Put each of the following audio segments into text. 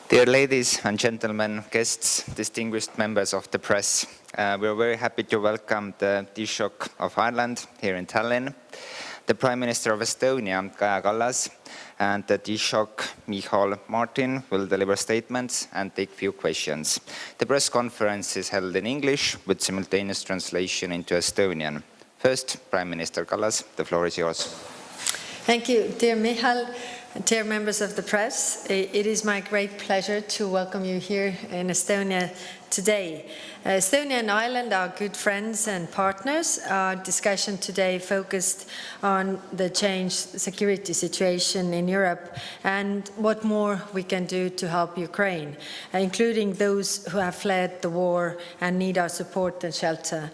Dear ladies and gentlemen, guests, distinguished members of the press, we are very happy to welcome the Taoiseach of Ireland here in Tallinn, the Prime Minister of Estonia, Kallas, and the Taoiseach Michal Martin will deliver statements and take few questions. The press conference is held in English with simultaneous translation into Estonian. First, Prime Minister Kallas, the floor is yours. Thank you, dear Michal. Dear members of the press, it is my great pleasure to welcome you here in Estonia today. Estonia and Ireland are good friends and partners. Our discussion today focused on the changed security situation in Europe and what more we can do to help Ukraine, including those who have fled the war and need our support and shelter.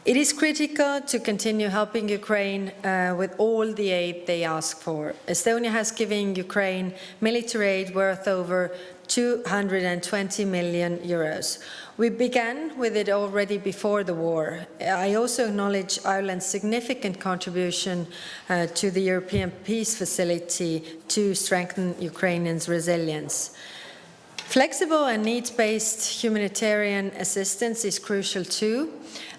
It is critical to continue helping Ukraine with all the aid they ask for. Estonia has given Ukraine military aid worth over 220 million euros. We began with it already before the war. I also acknowledge Ireland's significant contribution to the European Peace Facility to strengthen Ukrainians' resilience. Flexible and needs-based humanitarian assistance is crucial too.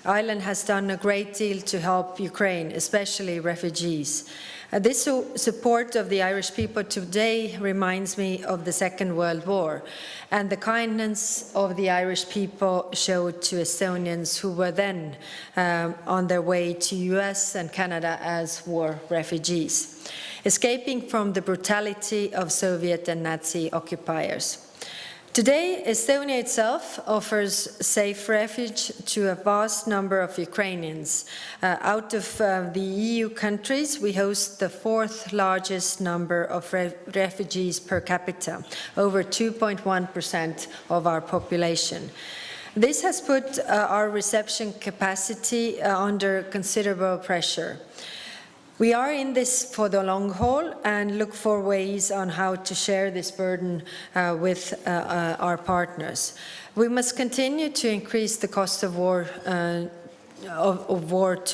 Ireland has done a great deal to help Ukraine, especially refugees. This support of the Irish people today reminds me of the Second World War and the kindness of the Irish people showed to Estonians who were then on their way to US and Canada as war refugees, escaping from the brutality of Soviet and Nazi occupiers. Today, Estonia itself offers safe refuge to a vast number of Ukrainians. Out of the EU countries, we host the fourth largest number of refugees per capita, over 2.1% of our population. This has put our reception capacity under considerable pressure. We are in this for the long haul and look for ways on how to share this burden with our partners. We must continue to increase the cost of war to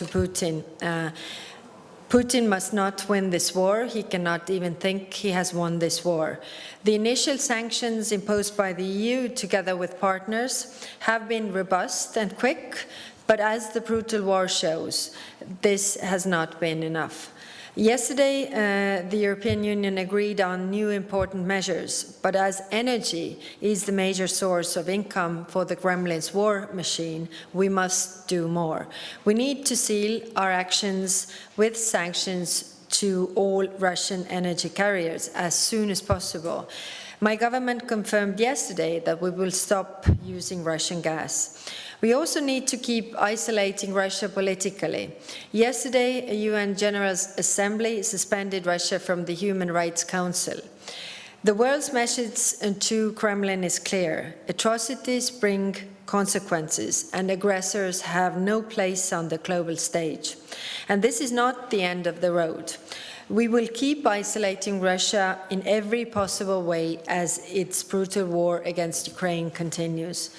Putin. Putin must not win this war. He cannot even think he has won this war. The initial sanctions imposed by the EU, together with partners, have been robust and quick, but as the brutal war shows, this has not been enough. Yesterday, the European Union agreed on new important measures, but as energy is the major source of income for the Kremlin's war machine, we must do more. We need to seal our actions with sanctions to all Russian energy carriers as soon as possible. My government confirmed yesterday that we will stop using Russian gas. We also need to keep isolating Russia politically. Yesterday, a UN General Assembly suspended Russia from the Human Rights Council. The world's message to Kremlin is clear. Atrocities bring consequences, and aggressors have no place on the global stage. And this is not the end of the road. We will keep isolating Russia in every possible way as its brutal war against Ukraine continues.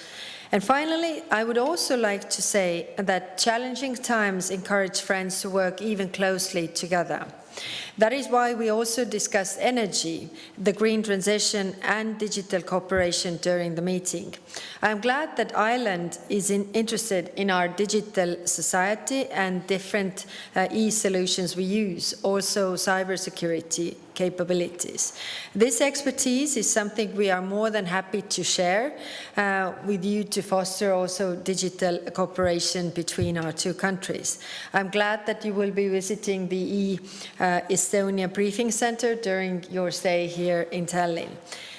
And finally, I would also like to say that challenging times encourage friends to work even closely together. That is why we also discussed energy, the green transition, and digital cooperation during the meeting. I am glad that Ireland is interested in our digital society and different e-solutions we use, also cybersecurity capabilities. This expertise is something we are more than happy to share with you to foster also digital cooperation between our two countries. I'm glad that you will be visiting the Estonia Briefing Center during your stay here in Tallinn.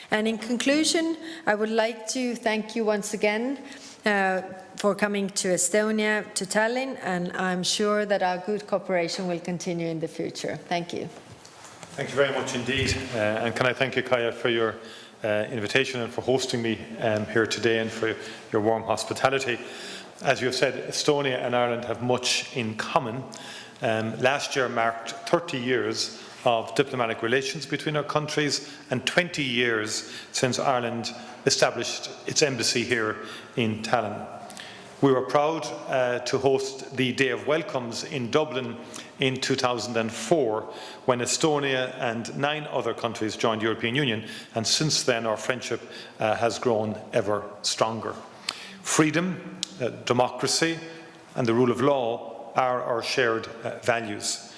And in conclusion, I would like to thank you once again for coming to Estonia, to Tallinn, and I'm sure that our good cooperation will continue in the future. Thank you. Thank you very much indeed. And can I thank you, Kaya, for your invitation and for hosting me here today and for your warm hospitality. As you have said, Estonia and Ireland have much in common. Last year marked 30 years of diplomatic relations between our countries and 20 years since Ireland established its embassy here in Tallinn. We were proud to host the Day of Welcomes in Dublin in 2004, when Estonia and 9 other countries joined the European Union, and since then our friendship has grown ever stronger. Freedom, democracy and the rule of law are our shared values.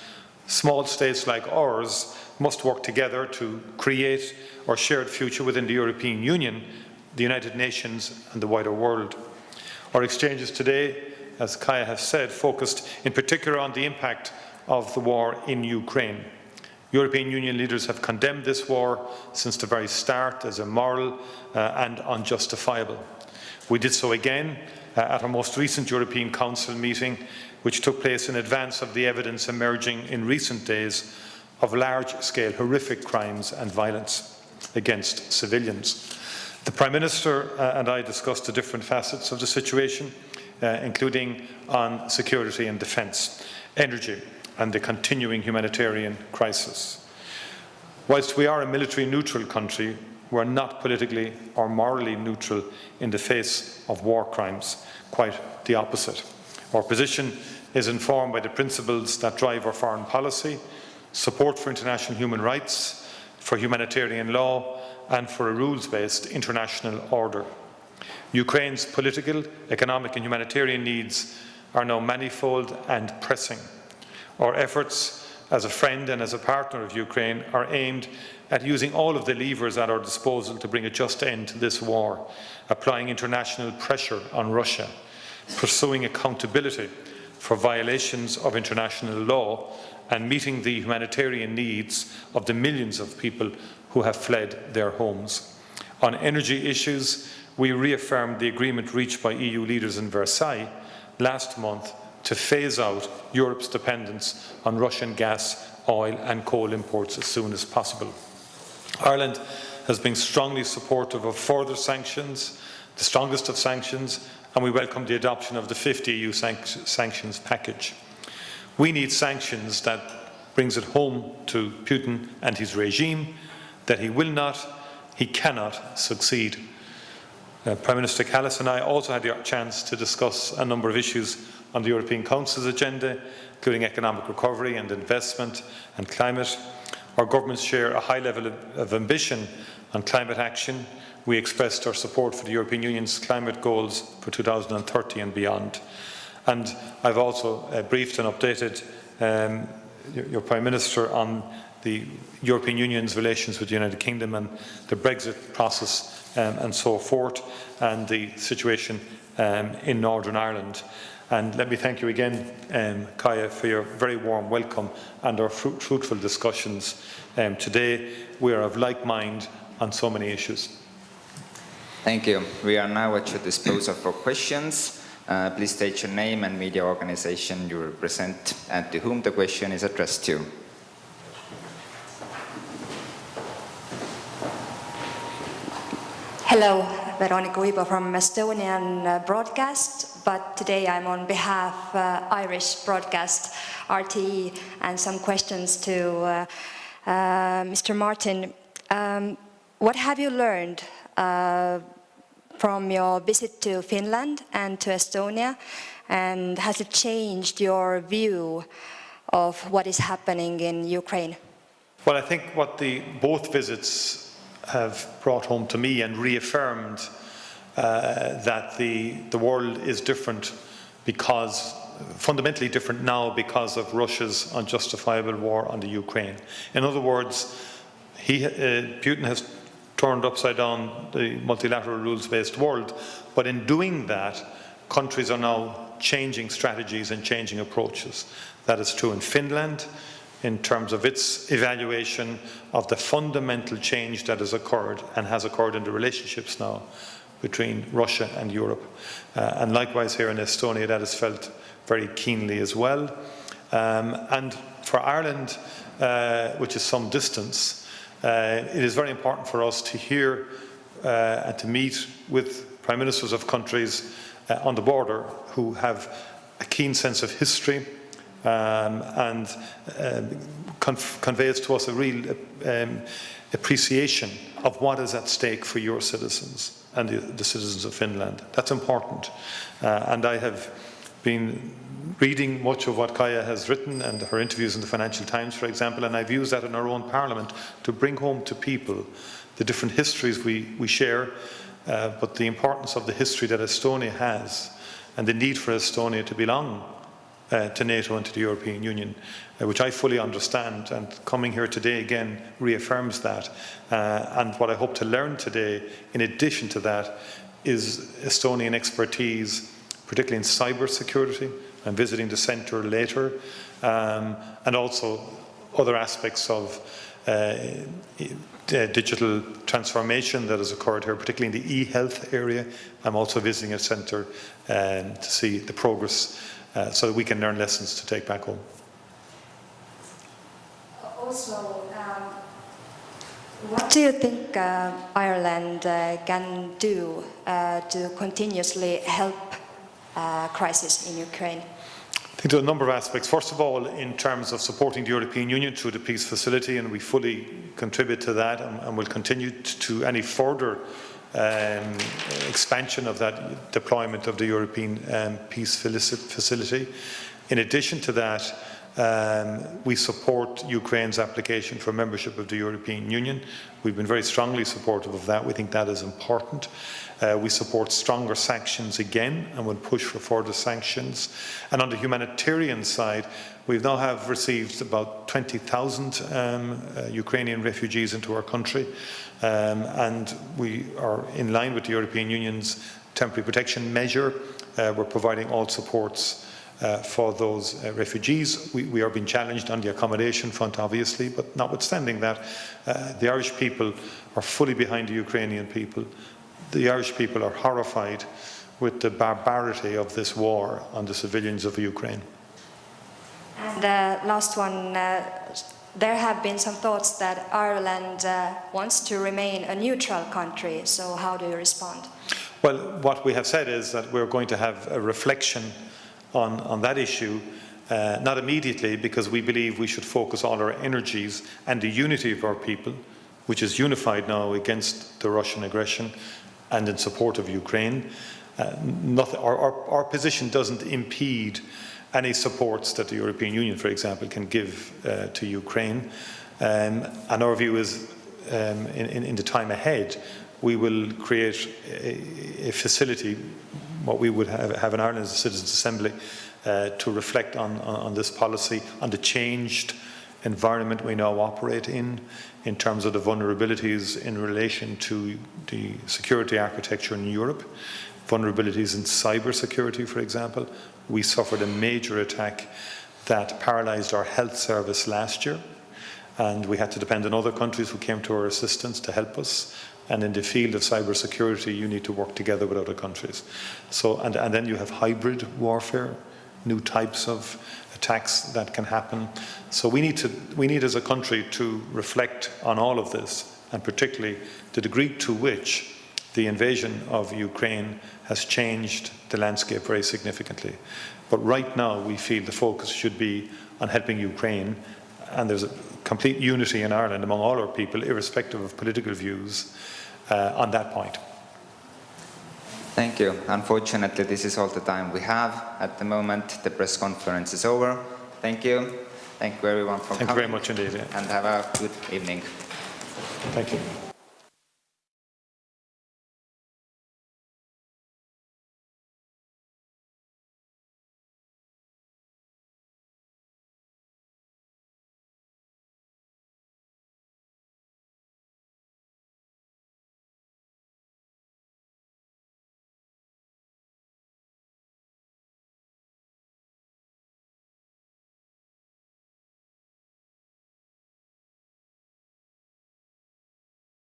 Small states like ours must work together to create our shared future within the European Union, the United Nations and the wider world. Our exchanges today, as Kaya has said, focused in particular on the impact of the war in Ukraine. European Union leaders have condemned this war since the very start as immoral and unjustifiable. We did so again at our most recent European Council meeting, which took place in advance of the evidence emerging in recent days of large-scale horrific crimes and violence against civilians. The Prime Minister and I discussed the different facets of the situation, including on security and defence, energy and the continuing humanitarian crisis. Whilst we are a military neutral country, we are not politically or morally neutral in the face of war crimes, quite the opposite. Our position is informed by the principles that drive our foreign policy, support for international human rights, for humanitarian law and for a rules-based international order. Ukraine's political, economic and humanitarian needs are now manifold and pressing. Our efforts as a friend and as a partner of Ukraine are aimed at using all of the levers at our disposal to bring a just end to this war, applying international pressure on Russia, pursuing accountability for violations of international law and meeting the humanitarian needs of the millions of people who have fled their homes. On energy issues, we reaffirmed the agreement reached by EU leaders in Versailles last month to phase out Europe's dependence on Russian gas, oil and coal imports as soon as possible. Ireland has been strongly supportive of further sanctions, the strongest of sanctions, and we welcome the adoption of the 5th EU sanctions package. We need sanctions that brings it home to Putin and his regime that he cannot succeed. Prime Minister Kallas and I also had the chance to discuss a number of issues on the European Council's agenda, including economic recovery and investment and climate. Our governments share a high level of ambition on climate action. We expressed our support for the European Union's climate goals for 2030 and beyond. And I've also briefed and updated your Prime Minister on the European Union's relations with the United Kingdom and the Brexit process and so forth, and the situation in Northern Ireland. And let me thank you again, Kaya, for your very warm welcome and our fruitful discussions today. We are of like mind on so many issues. Thank you. We are now at your disposal for questions. Please state your name and media organization you represent and to whom the question is addressed to. Hello, Veronika Uibo from Estonian broadcast, but today I'm on behalf Irish broadcast, RTE, and some questions to Mr. Martin. What have you learned from your visit to Finland and to Estonia, and has it changed your view of what is happening in Ukraine? Well, I think what both visits have brought home to me and reaffirmed that the world is different, fundamentally different now because of Russia's unjustifiable war on the Ukraine. In other words, Putin has turned upside down the multilateral rules-based world, but in doing that, countries are now changing strategies and changing approaches. That is true in Finland, in terms of its evaluation of the fundamental change that has occurred and has occurred in the relationships now between Russia and Europe. And likewise here in Estonia, that is felt very keenly as well. And for Ireland, which is some distance, it is very important for us to hear and to meet with Prime Ministers of countries on the border who have a keen sense of history, and conveys to us a real appreciation of what is at stake for your citizens and the citizens of Finland. That's important. And I have been reading much of what Kaja has written and her interviews in the Financial Times, for example, and I've used that in our own Parliament to bring home to people the different histories we share, but the importance of the history that Estonia has and the need for Estonia to belong to NATO and to the European Union, which I fully understand, and coming here today again reaffirms that. And what I hope to learn today, in addition to that, is Estonian expertise, particularly in cyber security. I'm visiting the centre later, and also other aspects of digital transformation that has occurred here, particularly in the e-health area. I'm also visiting a centre to see the progress so that we can learn lessons to take back home. Also, what do you think Ireland can do to continuously help crisis in Ukraine? I think there are a number of aspects. First of all, in terms of supporting the European Union through the peace facility, and we fully contribute to that, and will continue to any further expansion of that deployment of the European peace facility. In addition to that, we support Ukraine's application for membership of the European Union. We've been very strongly supportive of that. We think that is important. We support stronger sanctions again and will push for further sanctions. And on the humanitarian side, we now have received about 20,000 Ukrainian refugees into our country, and we are in line with the European Union's temporary protection measure. We're providing all supports for those refugees. We are being challenged on the accommodation front, obviously, but notwithstanding that, the Irish people are fully behind the Ukrainian people. The Irish people are horrified with the barbarity of this war on the civilians of Ukraine. And last one, there have been some thoughts that Ireland wants to remain a neutral country, so how do you respond? Well, what we have said is that we're going to have a reflection on that issue, not immediately, because we believe we should focus all our energies and the unity of our people, which is unified now against the Russian aggression and in support of Ukraine. Our position doesn't impede any supports that the European Union, for example, can give to Ukraine. And our view is, in the time ahead, we will create a facility, what we would have in Ireland as a Citizens' Assembly, to reflect on this policy, on the changed environment we now operate in terms of the vulnerabilities in relation to the security architecture in Europe, vulnerabilities in cyber security, for example. We suffered a major attack that paralysed our health service last year, and we had to depend on other countries who came to our assistance to help us. And in the field of cyber security, you need to work together with other countries. So, and then you have hybrid warfare, new types of attacks that can happen. So we need as a country to reflect on all of this, and particularly the degree to which the invasion of Ukraine has changed the landscape very significantly. But right now, we feel the focus should be on helping Ukraine, and there's a complete unity in Ireland among all our people, irrespective of political views, on that point. Thank you. Unfortunately, this is all the time we have at the moment. The press conference is over. Thank you. Thank you everyone for coming. Thank you very much indeed. And have a good evening. Thank you.